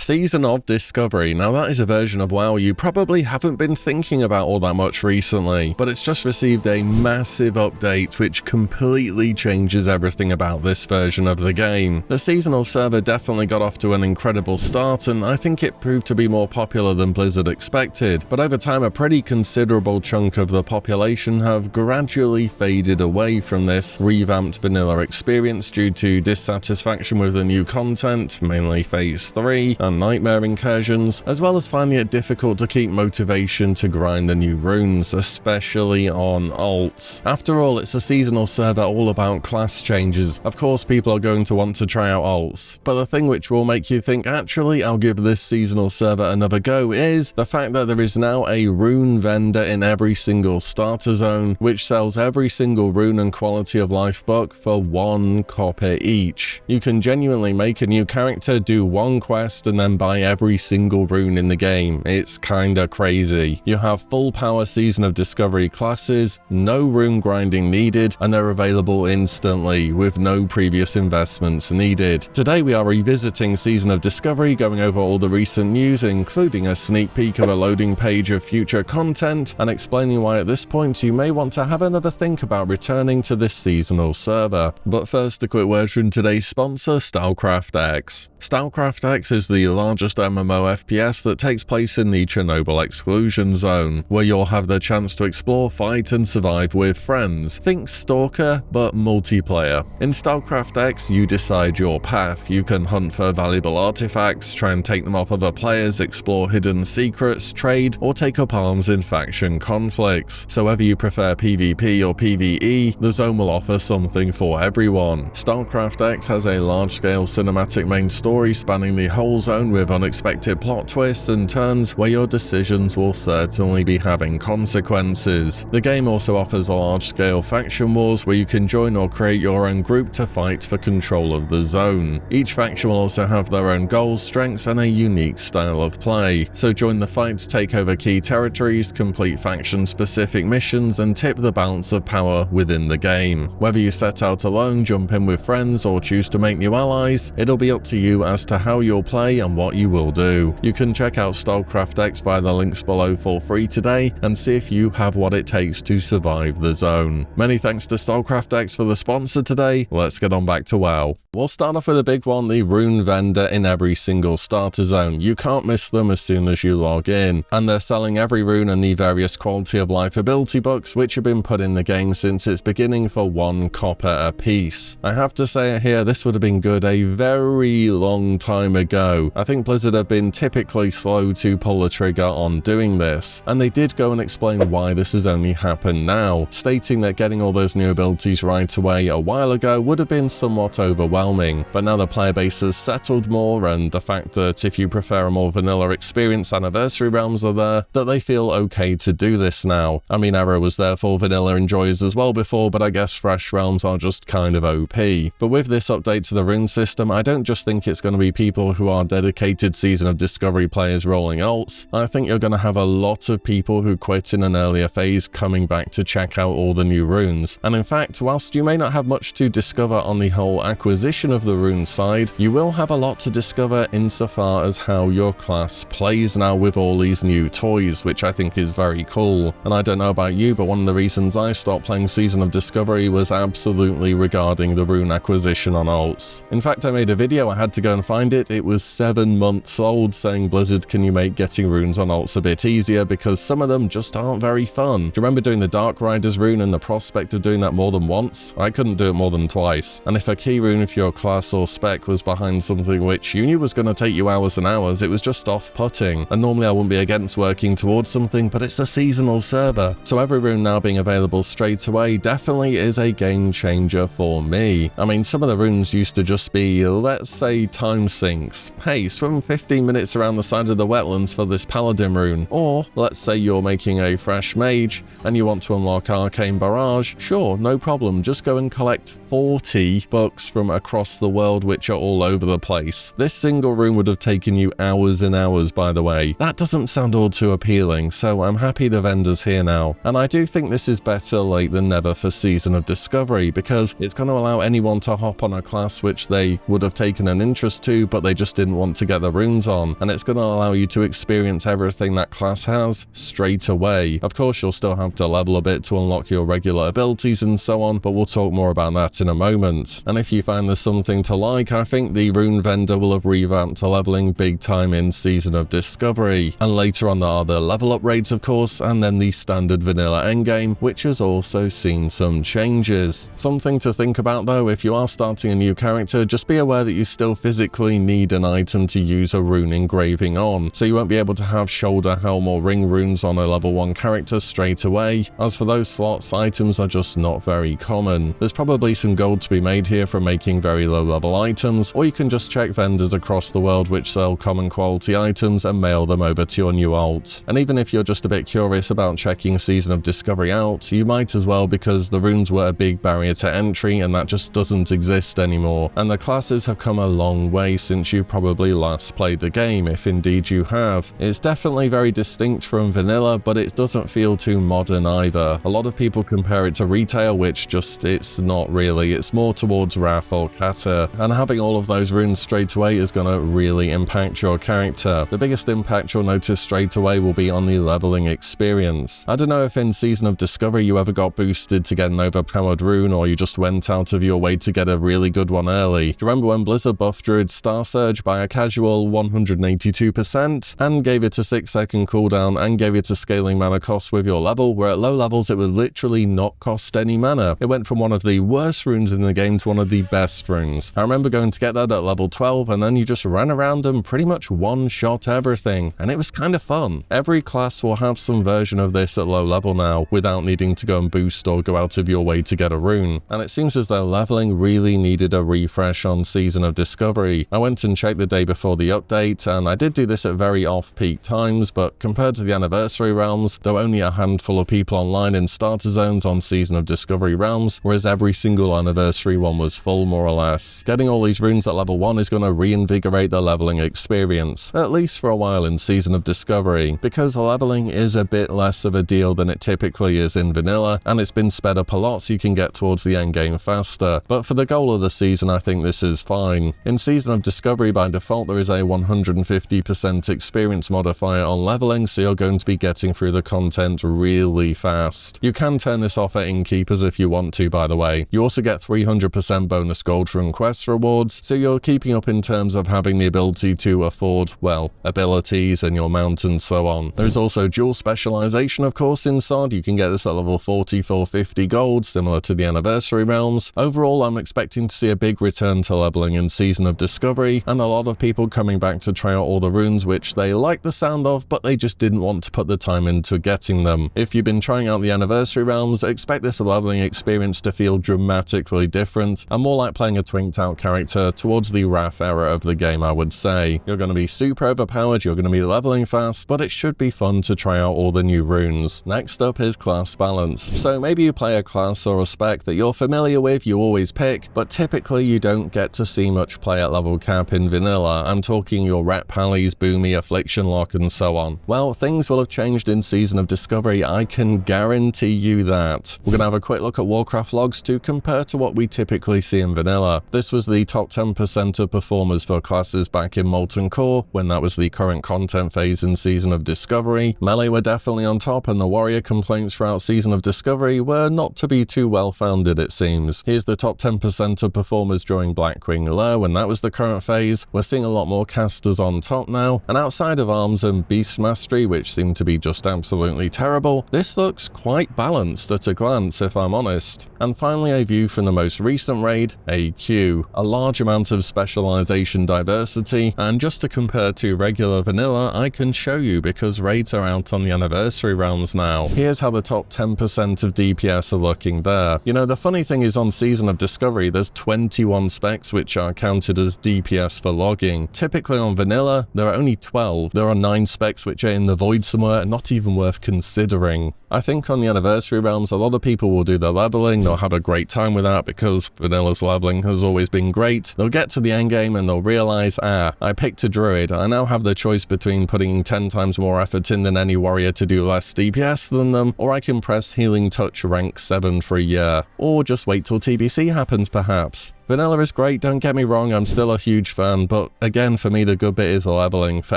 Season of Discovery. Now that is a version of WoW you probably haven't been thinking about all that much recently, but it's just received a massive update which completely changes everything about this version of the game. The seasonal server definitely got off to an incredible start, and I think it proved to be more popular than Blizzard expected, but over time a pretty considerable chunk of the population have gradually faded away from this revamped vanilla experience due to dissatisfaction with the new content, mainly Phase 3, and nightmare incursions, as well as finding it difficult to keep motivation to grind the new runes, especially on alts. After all, it's a seasonal server all about class changes. Of course people are going to want to try out alts, but the thing which will make you think actually I'll give this seasonal server another go is the fact that there is now a rune vendor in every single starter zone, which sells every single rune and quality of life book for 1 copper each. You can genuinely make a new character, do one quest, and then buy every single rune in the game. It's kinda crazy. You have full power Season of Discovery classes, no rune grinding needed, and they're available instantly with no previous investments needed. Today we are revisiting Season of Discovery, going over all the recent news, including a sneak peek of a loading page of future content, and explaining why at this point you may want to have another think about returning to this seasonal server. But first, a quick word from today's sponsor, StarCraft X. StarCraft X is the largest MMO FPS that takes place in the Chernobyl exclusion zone, where you'll have the chance to explore, fight and survive with friends. Think Stalker, but multiplayer. In StarCraft X, you decide your path. You can hunt for valuable artifacts, try and take them off other players, explore hidden secrets, trade, or take up arms in faction conflicts. So whether you prefer PvP or PvE, the zone will offer something for everyone. StarCraft X has a large-scale cinematic main story spanning the whole zone with unexpected plot twists and turns where your decisions will certainly be having consequences. The game also offers large-scale faction wars where you can join or create your own group to fight for control of the zone. Each faction will also have their own goals, strengths, and a unique style of play. So join the fight to take over key territories, complete faction-specific missions, and tip the balance of power within the game. Whether you set out alone, jump in with friends, or choose to make new allies, it'll be up to you as to how you'll play and what you will do. You can check out StarCraft X via the links below for free today and see if you have what it takes to survive the zone. Many thanks to StarCraft X for the sponsor today. Let's get on back to WoW. We'll start off with a big one, the rune vendor in every single starter zone. You can't miss them as soon as you log in, and they're selling every rune and the various quality of life ability books which have been put in the game since its beginning for 1 copper a piece. I have to say here, this would have been good a very long time ago. I think Blizzard have been typically slow to pull the trigger on doing this, and they did go and explain why this has only happened now, stating that getting all those new abilities right away a while ago would have been somewhat overwhelming, but now the player base has settled more, and the fact that if you prefer a more vanilla experience, anniversary realms are there, that they feel okay to do this now. I mean, Arrow was there for vanilla enjoyers as well before, but I guess fresh realms are just kind of OP. But with this update to the rune system, I don't just think it's going to be people who are dedicated Season of Discovery players rolling alts. I think you're going to have a lot of people who quit in an earlier phase coming back to check out all the new runes. And in fact, whilst you may not have much to discover on the whole acquisition of the rune side, you will have a lot to discover insofar as how your class plays now with all these new toys, which I think is very cool. And I don't know about you, but one of the reasons I stopped playing Season of Discovery was absolutely regarding the rune acquisition on alts. In fact, I made a video, I had to go and find it. It was 7 months old, saying, Blizzard, can you make getting runes on alts a bit easier, because some of them just aren't very fun. Do you remember doing the Dark Riders rune and the prospect of doing that more than once? I couldn't do it more than twice. And if a key rune for your class or spec was behind something which you knew was going to take you hours and hours, it was just off-putting. And normally I wouldn't be against working towards something, but it's a seasonal server. So every rune now being available straight away definitely is a game changer for me. I mean, some of the runes used to just be, let's say, time sinks. Hey, swim 15 minutes around the side of the wetlands for this paladin rune. Or, let's say you're making a fresh mage and you want to unlock Arcane Barrage. Sure, no problem, just go and collect 40 books from a across the world which are all over the place. This single room would have taken you hours and hours, by the way. That doesn't sound all too appealing, so I'm happy the vendor's here now. And I do think this is better late than never for Season of Discovery, because it's going to allow anyone to hop on a class which they would have taken an interest to, but they just didn't want to get the runes on, and it's going to allow you to experience everything that class has straight away. Of course, you'll still have to level a bit to unlock your regular abilities and so on, but we'll talk more about that in a moment. And if you find there's something to like, I think the rune vendor will have revamped to leveling big time in Season of Discovery. And later on there are the level up raids, of course, and then the standard vanilla endgame, which has also seen some changes. Something to think about though, if you are starting a new character, just be aware that you still physically need an item to use a rune engraving on, so you won't be able to have shoulder, helm or ring runes on a level 1 character straight away. As for those slots, items are just not very common. There's probably some gold to be made here from making very low level items, or you can just check vendors across the world which sell common quality items and mail them over to your new alt. And even if you're just a bit curious about checking Season of Discovery out, you might as well, because the runes were a big barrier to entry and that just doesn't exist anymore. And the classes have come a long way since you probably last played the game, if indeed you have. It's definitely very distinct from vanilla, but it doesn't feel too modern either. A lot of people compare it to retail, which it's not really. It's more towards Wrath or Kata, and having all of those runes straight away is going to really impact your character. The biggest impact you'll notice straight away will be on the leveling experience. I don't know if in Season of Discovery you ever got boosted to get an overpowered rune, or you just went out of your way to get a really good one early. Do you remember when Blizzard buffed Druid Star Surge by a casual 182% and gave it a 6-second cooldown and gave it a scaling mana cost with your level, where at low levels it would literally not cost any mana. It went from one of the worst runes in the game to one of the best runes. I remember going to get that at level 12, and then you just ran around and pretty much one-shot everything, and it was kind of fun. Every class will have some version of this at low level now, without needing to go and boost or go out of your way to get a rune. And it seems as though leveling really needed a refresh on Season of Discovery. I went and checked the day before the update, and I did do this at very off-peak times, but compared to the Anniversary Realms, there were only a handful of people online in starter zones on Season of Discovery Realms, whereas every single Anniversary one was full more or less. Getting all these runes at level 1 is going to reinvigorate the leveling experience, at least for a while in Season of Discovery, because leveling is a bit less of a deal than it typically is in vanilla, and it's been sped up a lot so you can get towards the end game faster. But for the goal of the season, I think this is fine. In Season of Discovery, by default, there is a 150% experience modifier on leveling, so you're going to be getting through the content really fast. You can turn this off at innkeepers if you want to, by the way. You also get 300% bonus gold from quest rewards, so you're keeping up in terms of having the ability to afford, well, abilities and your mount and so on. There's also dual specialization, of course, in SOD. You can get this at level 40 for 50 gold, similar to the Anniversary Realms. Overall, I'm expecting to see a big return to leveling in Season of Discovery, and a lot of people coming back to try out all the runes which they like the sound of, but they just didn't want to put the time into getting them. If you've been trying out the Anniversary Realms, expect this leveling experience to feel dramatically different, and more like playing a twinked out character towards the Wrath era of the game, I would say. You're going to be super overpowered, you're going to be leveling fast, but it should be fun to try out all the new runes. Next up is class balance. So maybe you play a class or a spec that you're familiar with, you always pick, but typically you don't get to see much play at level cap in vanilla. I'm talking your Rat Pallies, Boomy, Affliction Lock and so on. Well, things will have changed in Season of Discovery, I can guarantee you that. We're going to have a quick look at Warcraft logs to compare to what we typically see in vanilla. This was the top 10% of performers for classes back in Molten Core, when that was the current content phase in Season of Discovery. Melee were definitely on top, and the warrior complaints throughout Season of Discovery were not to be too well founded, it seems. Here's the top 10% of performers during Blackwing Low, and that was the current phase. We're seeing a lot more casters on top now, and outside of Arms and Beast Mastery, which seem to be just absolutely terrible, this looks quite balanced at a glance, if I'm honest. And finally, a view from the most recent raid, AQ. A large amount of specialization diversity, and just to compare to regular vanilla, I can show you because raids are out on the Anniversary Realms now. Here's how the top 10% of DPS are looking there. You know, the funny thing is on Season of Discovery, there's 21 specs which are counted as DPS for logging. Typically on vanilla, there are only 12. There are 9 specs which are in the void somewhere, not even worth considering. I think on the Anniversary Realms, a lot of people will do their leveling, they'll have a great time with that because vanilla's leveling leveling has always been great, they'll get to the endgame and they'll realize, I picked a druid, I now have the choice between putting 10 times more effort in than any warrior to do less DPS than them, or I can press Healing Touch rank 7 for a year, or just wait till TBC happens perhaps. Vanilla is great, don't get me wrong, I'm still a huge fan, but again for me the good bit is leveling. For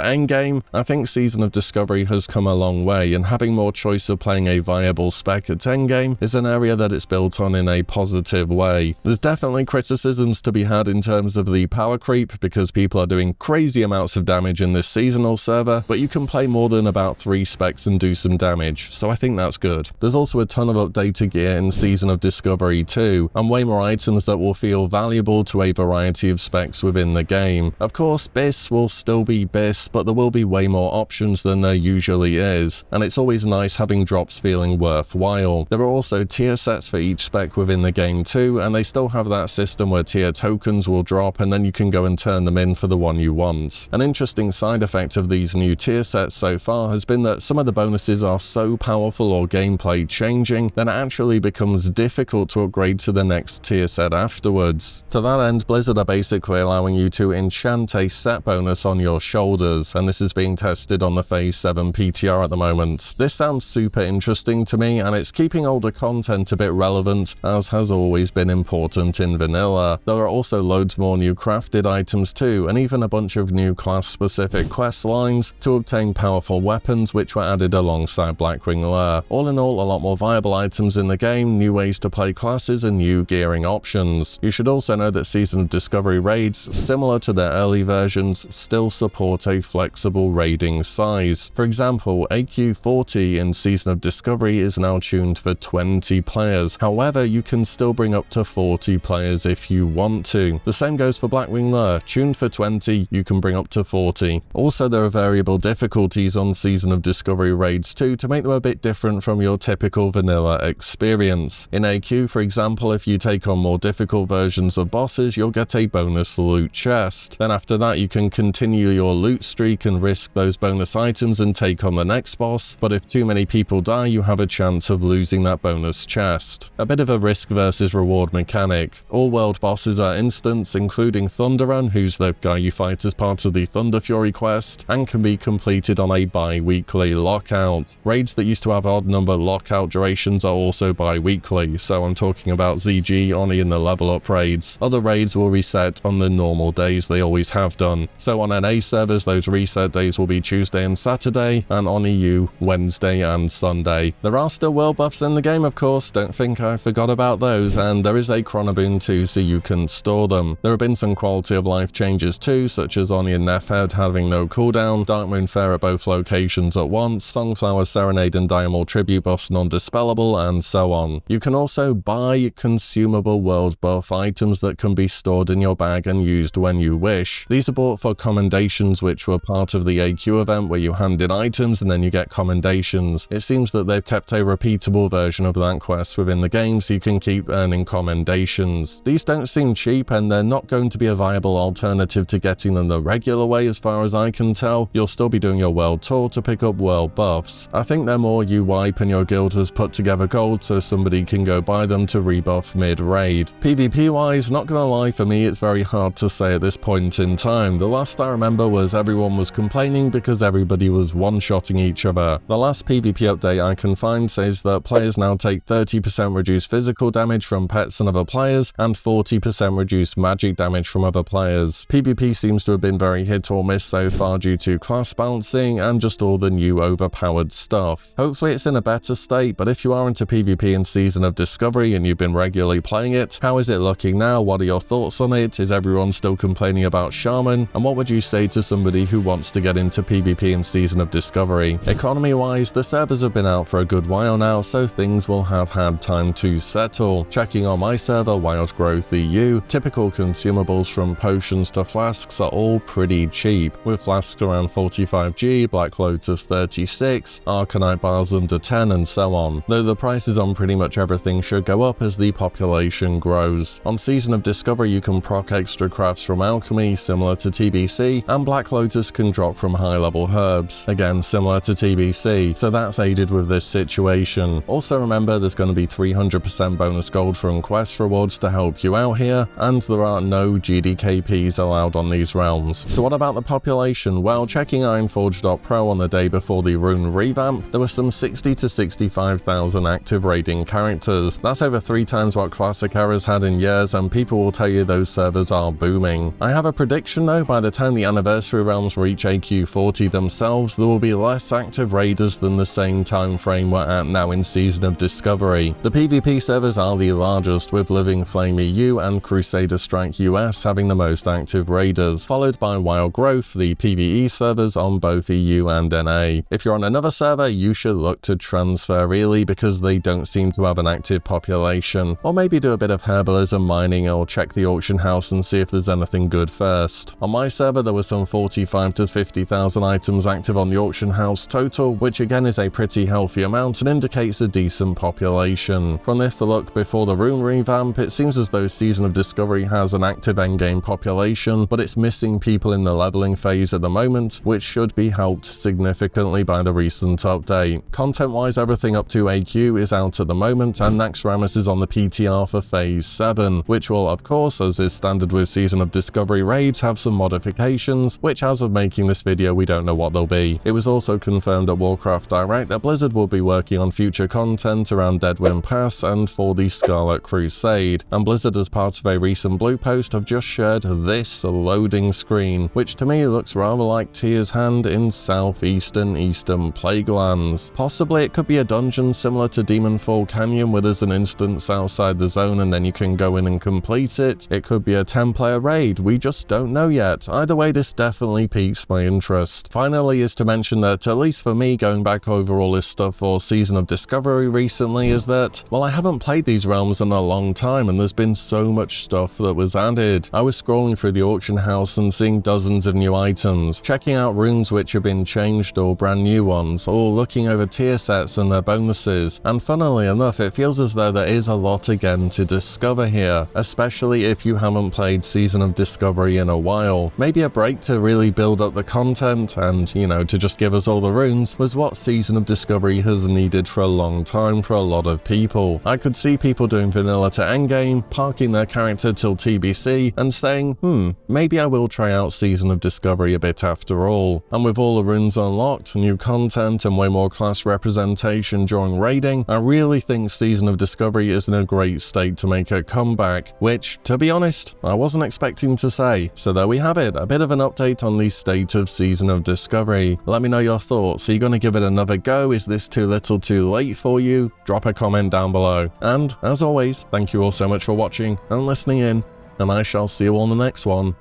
endgame, I think Season of Discovery has come a long way, and having more choice of playing a viable spec at endgame is an area that it's built on in a positive way. There's definitely criticisms to be had in terms of the power creep, because people are doing crazy amounts of damage in this seasonal server, but you can play more than about 3 specs and do some damage, so I think that's good. There's also a ton of updated gear in Season of Discovery too, and way more items that will feel valuable to a variety of specs within the game. Of course, BIS will still be BIS, but there will be way more options than there usually is, and it's always nice having drops feeling worthwhile. There are also tier sets for each spec within the game too, and they still have that system where tier tokens will drop and then you can go and turn them in for the one you want. An interesting side effect of these new tier sets so far has been that some of the bonuses are so powerful or gameplay changing that it actually becomes difficult to upgrade to the next tier set afterwards. To that end, Blizzard are basically allowing you to enchant a set bonus on your shoulders, and this is being tested on the Phase 7 PTR at the moment. This sounds super interesting to me, and it's keeping older content a bit relevant, as has always been important in vanilla. There are also loads more new crafted items too, and even a bunch of new class-specific quest lines to obtain powerful weapons which were added alongside Blackwing Lair. All in all, a lot more viable items in the game, new ways to play classes, and new gearing options. You should also know that Season of Discovery raids, similar to their early versions, still support a flexible raiding size. For example, AQ40 in Season of Discovery is now tuned for 20 players, however you can still bring up to 40 players if you want to. The same goes for Blackwing Lair, tuned for 20, you can bring up to 40. Also, there are variable difficulties on Season of Discovery raids too to make them a bit different from your typical vanilla experience. In AQ, for example, if you take on more difficult versions of bosses, you'll get a bonus loot chest. Then after that you can continue your loot streak and risk those bonus items and take on the next boss, but if too many people die you have a chance of losing that bonus chest. A bit of a risk versus reward mechanic. All world bosses are instants, including Thunderrun, who's the guy you fight as part of the Thunder Fury quest, and can be completed on a bi-weekly lockout. Raids that used to have odd number lockout durations are also bi-weekly, so I'm talking about ZG, Oni and the level up raids. Other raids will reset on the normal days they always have done. So on NA servers, those reset days will be Tuesday and Saturday, and on EU, Wednesday and Sunday. There are still world buffs in the game, of course, don't think I forgot about those, and there is a chronoboon too, so you can store them. There have been some quality of life changes too, such as Oni and Nefhead having no cooldown, Darkmoon Fair at both locations at once, Songflower Serenade and Diamond Tribute buffs non-dispellable, and so on. You can also buy consumable world buff items that can be stored in your bag and used when you wish. These are bought for commendations, which were part of the AQ event where you hand in items and then you get commendations. It seems that they've kept a repeatable version of that quest within the game so you can keep earning commendations. These don't seem cheap and they're not going to be a viable alternative to getting them the regular way as far as I can tell. You'll still be doing your world tour to pick up world buffs. I think they're more you wipe and your guild has put together gold so somebody can go buy them to rebuff mid-raid. PvP wise, not gonna lie, for me it's very hard to say at this point in time. The last I remember was everyone was complaining because everybody was one-shotting each other. The last PvP update I can find says that players now take 30% reduced physical damage from pets and other players and 40% reduced magic damage from other players. PvP seems to have been very hit or miss so far due to class balancing and just all the new overpowered stuff. Hopefully it's in a better state, but if you are into PvP in Season of Discovery and you've been regularly playing it, how is it looking now? What are your thoughts on it? Is everyone still complaining about Shaman? And what would you say to somebody who wants to get into PvP in Season of Discovery? Economy wise, the servers have been out for a good while now, so things will have had time to settle. Checking on my server, Wild Growth EU, typical consumables from potions to flasks are all pretty cheap, with flasks around 45G, Black Lotus 36, Arcanite bars under 10 and so on, though the prices on pretty much everything should go up as the population grows. On Season of Discovery you can proc extra crafts from alchemy, similar to TBC, and Black Lotus can drop from high-level herbs, again similar to TBC, so that's aided with this situation. Also remember, there's going to be 300% bonus gold from quest rewards to help you out here, and there are no GDKPs allowed on these realms. So what about the population? Well, checking Ironforge.pro on the day before the rune revamp, there were some 60 to 65,000 active raiding characters. That's over 3 times what Classic Era's had in years, and people will tell you those servers are booming. I have a prediction though, by the time the anniversary realms reach AQ40 themselves, there will be less active raiders than the same time frame we're at now in Season of Discovery. The PvP servers are the largest, with Living Flame EU and Crusader Strike US having the most active raiders, followed by Wild Growth, the PvE servers on both EU and NA. If you're on another server, you should look to transfer really, because they don't seem to have an active population, or maybe do a bit of herbalism mining or check the auction house and see if there's anything good first. On my server there were some 45 to 50,000 items active on the auction house total, which again is a pretty healthy amount and indicates a decent population. From this look before the rune revamp, it seems as though Season of Discovery has an active endgame population, but it's missing people in the leveling phase at the moment, which should be helped significantly by the recent update. Content wise, everything up to AQ is out at the moment, and Naxxramas is on the PTR for Phase 7, which will of course, as is standard with Season of Discovery raids, have some modifications, which as of making this video we don't know what they'll be. It was also confirmed at Warcraft Direct that Blizzard will be working on future content around Deadwind Pass and for the Scarlet Crusade, and Blizzard as part of a recent blue post have just shared this loading screen, which to me looks rather like Tia's hand in southeastern Eastern Plaguelands. Possibly it could be a dungeon similar to Demonfall Canyon where there's an instance outside the zone and then you can go in and complete it. It could be a 10-player raid, we just don't know yet. Either way, this definitely piques my interest. Finally is to mention that, at least for me, going back over all this stuff for Season of Discovery recently, is that, well, I haven't played these realms in a long time and there's been so much stuff that was added. I was scrolling through the auction house and seeing dozens of new items, checking out runes which have been changed or brand new ones, or looking over tier sets and their bonuses, and funnily enough it feels as though there is a lot again to discover here, especially if you haven't played Season of Discovery in a while. Maybe a break to really build up the content and, you know, to just give us all the runes was what Season of Discovery has needed for a long time for a lot of people. I could see people doing vanilla to endgame, parking their character till TBC and saying, maybe I will try out Season of Discovery a bit after all. And with all the runes unlocked, new content and way more class representation during raiding, I really think Season of Discovery is in a great state to make a comeback, which, to be honest, I wasn't expecting to say. So there we have it, a bit of an update on the state of Season of Discovery. Let me know your thoughts. Are you going to give it another go? Is this too little too late for you? Drop a comment down below. And, as always, thank you all so much for watching and listening in, and I shall see you on the next one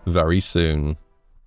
very soon.